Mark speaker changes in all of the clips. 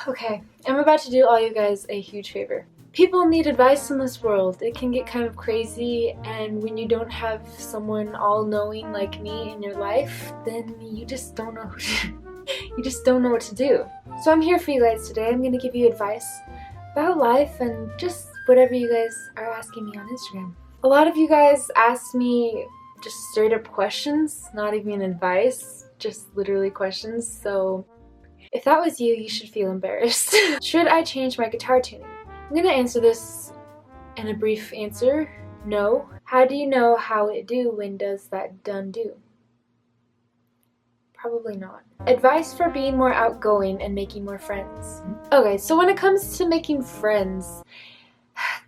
Speaker 1: Okay, I'm about to do all you guys a huge favor. People need advice in this world. It can get kind of crazy, and when you don't have someone all-knowing like me in your life, then you just don't know you just don't know what to do. So I'm here for you guys today. I'm gonna give you advice about life and just whatever you guys are asking me on Instagram. A lot of you guys asked me just straight up questions, not even advice, just literally questions. So if that was you, you should feel embarrassed. Should I change my guitar tuning? I'm gonna answer this in a brief answer. No. How do you know how it do when does that done do? Probably not. Advice for being more outgoing and making more friends. Okay, so when it comes to making friends,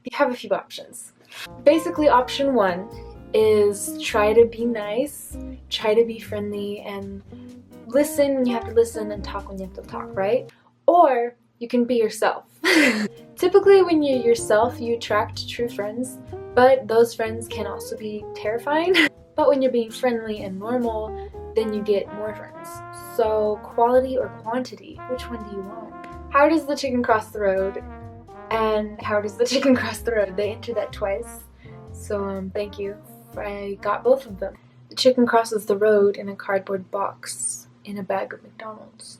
Speaker 1: you have a few options. Basically, option one is try to be nice, try to be friendly, and listen when you have to listen and talk when you have to talk, right? Or you can be yourself. Typically, when you're yourself, you attract true friends, but those friends can also be terrifying. But when you're being friendly and normal, then you get more friends. So quality or quantity, which one do you want? How does the chicken cross the road? And how does the chicken cross the road? They entered that twice. So thank you. I got both of them. The chicken crosses the road in a cardboard box in a bag of McDonald's.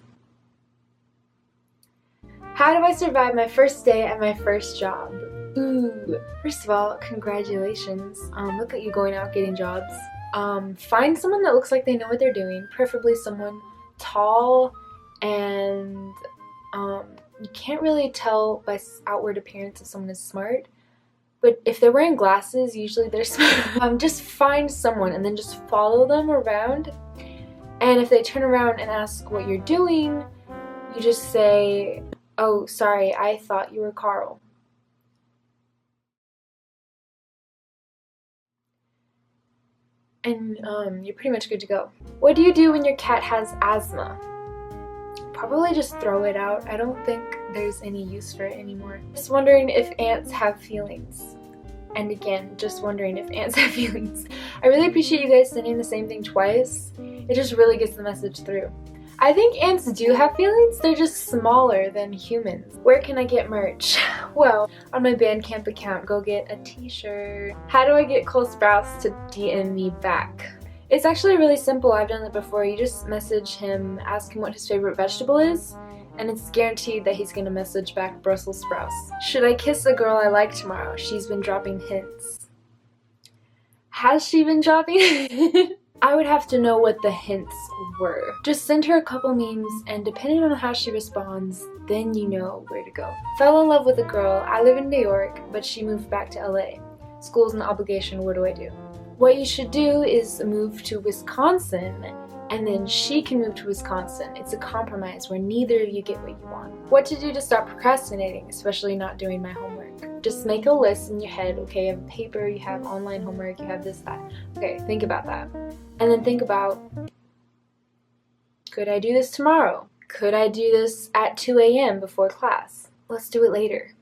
Speaker 1: How do I survive my first day at my first job? Ooh. First of all, congratulations. Look at you going out getting jobs. Find someone that looks like they know what they're doing, preferably someone tall, and you can't really tell by outward appearance if someone is smart, but if they're wearing glasses, usually they're smart. Just find someone and then just follow them around, and if they turn around and ask what you're doing, you just say, "Oh, sorry, I thought you were Carl." And you're pretty much good to go. What do you do when your cat has asthma? Probably just throw it out. I don't think there's any use for it anymore. Just wondering if ants have feelings. And again, just wondering if ants have feelings. I really appreciate you guys sending the same thing twice. It just really gets the message through. I think ants do have feelings, they're just smaller than humans. Where can I get merch? Well, on my Bandcamp account, go get a t-shirt. How do I get Cole Sprouse to DM me back? It's actually really simple. I've done it before. You just message him, ask him what his favorite vegetable is, and it's guaranteed that he's gonna message back Brussels sprouts. Should I kiss a girl I like tomorrow? She's been dropping hints. Has she been dropping hints? I would have to know what the hints were. Just send her a couple memes, and depending on how she responds, then you know where to go. Fell in love with a girl. I live in New York, but she moved back to LA. School's an obligation. What do I do? What you should do is move to Wisconsin, and then she can move to Wisconsin. It's a compromise where neither of you get what you want. What to do to stop procrastinating, especially not doing my homework? Just make a list in your head. Okay, you have a paper, you have online homework, you have this, that. Okay, think about that. And then think about, could I do this tomorrow? Could I do this at 2 a.m. before class? Let's do it later.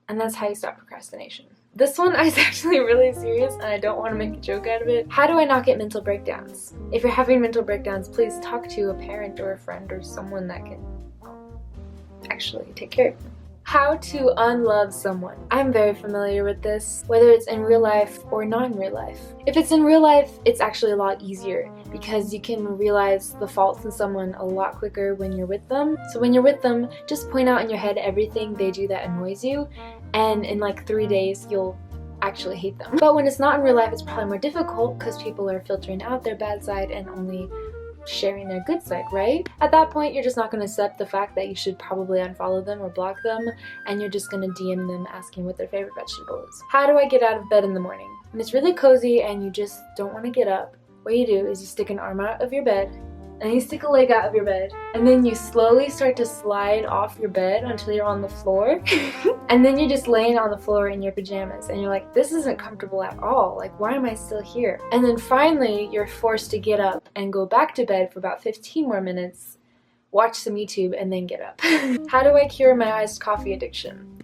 Speaker 1: And that's how you stop procrastination. This one is actually really serious, and I don't want to make a joke out of it. How do I not get mental breakdowns? If you're having mental breakdowns, please talk to a parent or a friend or someone that can actually take care of you. How to unlove someone. I'm very familiar with this, whether it's in real life or not in real life. If it's in real life, it's actually a lot easier because you can realize the faults in someone a lot quicker when you're with them. So when you're with them, just point out in your head everything they do that annoys you, and in like 3 days, you'll actually hate them. But when it's not in real life, it's probably more difficult because people are filtering out their bad side and only sharing their good side, right? At that point, you're just not going to accept the fact that you should probably unfollow them or block them, and you're just going to DM them asking what their favorite vegetable is. How do I get out of bed in the morning? When it's really cozy and you just don't want to get up, what you do is you stick an arm out of your bed, and you stick a leg out of your bed, and then you slowly start to slide off your bed until you're on the floor, and then you're just laying on the floor in your pajamas, and you're like, this isn't comfortable at all, like why am I still here? And then finally you're forced to get up and go back to bed for about 15 more minutes, watch some YouTube, and then get up. How do I cure my iced coffee addiction?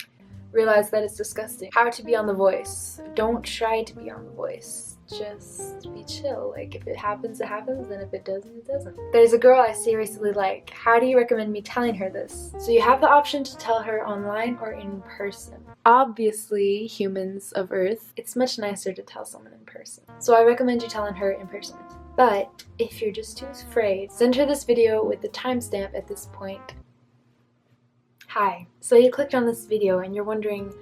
Speaker 1: Realize that it's disgusting. How to be on The Voice. Don't try to be on The Voice. just be chill. Like, if it happens, it happens, and if it doesn't, it doesn't. There's a girl I seriously like. How do you recommend me telling her this? So you have the option to tell her online or in person. Obviously, humans of Earth, it's much nicer to tell someone in person. So I recommend you telling her in person. But if you're just too afraid, send her this video with the timestamp at this point. Hi. So you clicked on this video and you're wondering,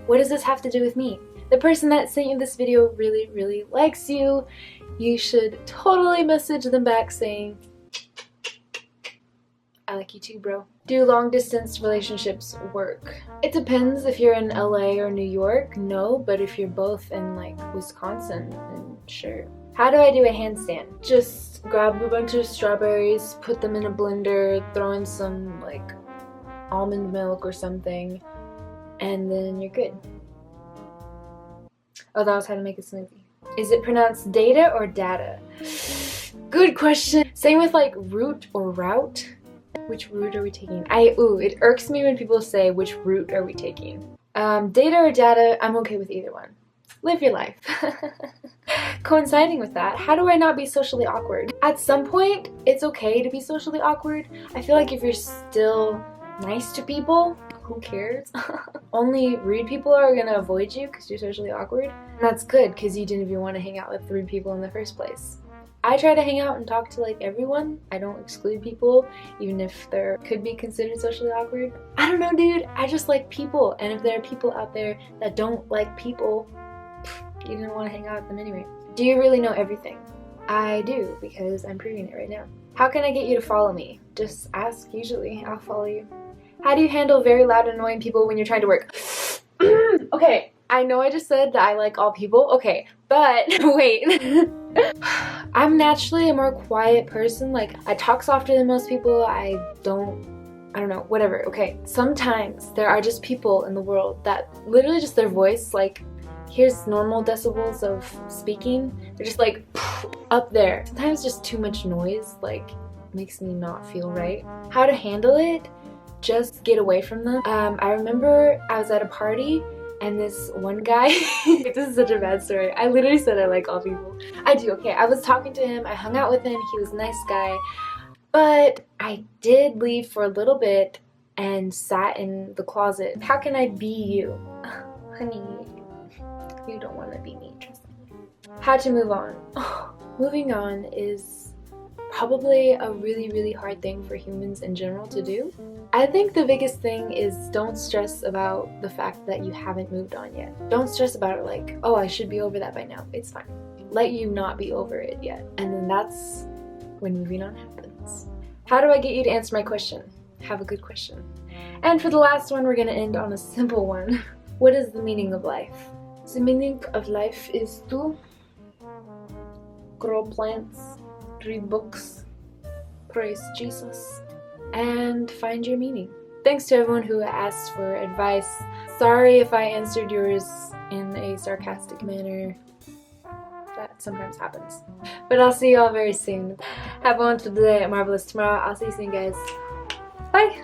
Speaker 1: what does this have to do with me? The person that sent you this video really, really likes you. You should totally message them back saying, I like you too, bro. Do long distance relationships work? It depends. If you're in LA or New York, no, but if you're both in like Wisconsin, then sure. How do I do a handstand? Just grab a bunch of strawberries, put them in a blender, throw in some like almond milk or something, and then you're good. Oh, that was how to make a smoothie. Is it pronounced data or data? Good question. Same with like route or route. Which route are we taking? It irks me when people say which route are we taking. Data or data, I'm okay with either one. Live your life. Coinciding with that, how do I not be socially awkward? At some point, it's okay to be socially awkward. I feel like if you're still nice to people, who cares? Only rude people are gonna avoid you because you're socially awkward. And that's good because you didn't even want to hang out with rude people in the first place. I try to hang out and talk to like everyone. I don't exclude people, even if they could be considered socially awkward. I don't know, dude. I just like people. And if there are people out there that don't like people, you didn't want to hang out with them anyway. Do you really know everything? I do, because I'm proving it right now. How can I get you to follow me? Just ask, usually. I'll follow you. How do you handle very loud, annoying people when you're trying to work? Okay, I know I just said that I like all people. Okay, but wait. I'm naturally a more quiet person. Like, I talk softer than most people. I don't know, whatever. Okay, sometimes there are just people in the world that literally just their voice, like, here's normal decibels of speaking. They're just like up there. Sometimes just too much noise, like, makes me not feel right. How to handle it? Just get away from them. I remember I was at a party and this one guy, this is such a bad story. I literally said I like all people. I do, okay. I was talking to him, I hung out with him, he was a nice guy, but I did leave for a little bit and sat in the closet. How can I be you? Honey, you don't want to be me, trust me. How to move on? Moving on is probably a really, really hard thing for humans in general to do. I think the biggest thing is don't stress about the fact that you haven't moved on yet. Don't stress about it like, oh, I should be over that by now. It's fine. Let you not be over it yet. And then that's when moving on happens. How do I get you to answer my question? Have a good question. And for the last one, we're gonna end on a simple one. What is the meaning of life? The meaning of life is to grow plants, read books, praise Jesus, and find your meaning. Thanks to everyone who asked for advice. Sorry if I answered yours in a sarcastic manner. That sometimes happens. But I'll see you all very soon. Have a wonderful day, marvelous tomorrow. I'll see you soon, guys. Bye!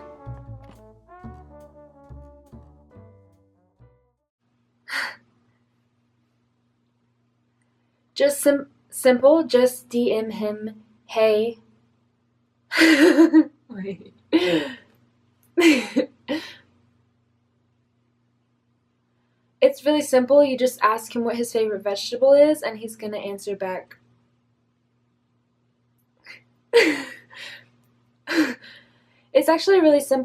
Speaker 1: Just simple, just DM him, hey. Wait. It's really simple. You just ask him what his favorite vegetable is, and he's gonna answer back. It's actually really simple.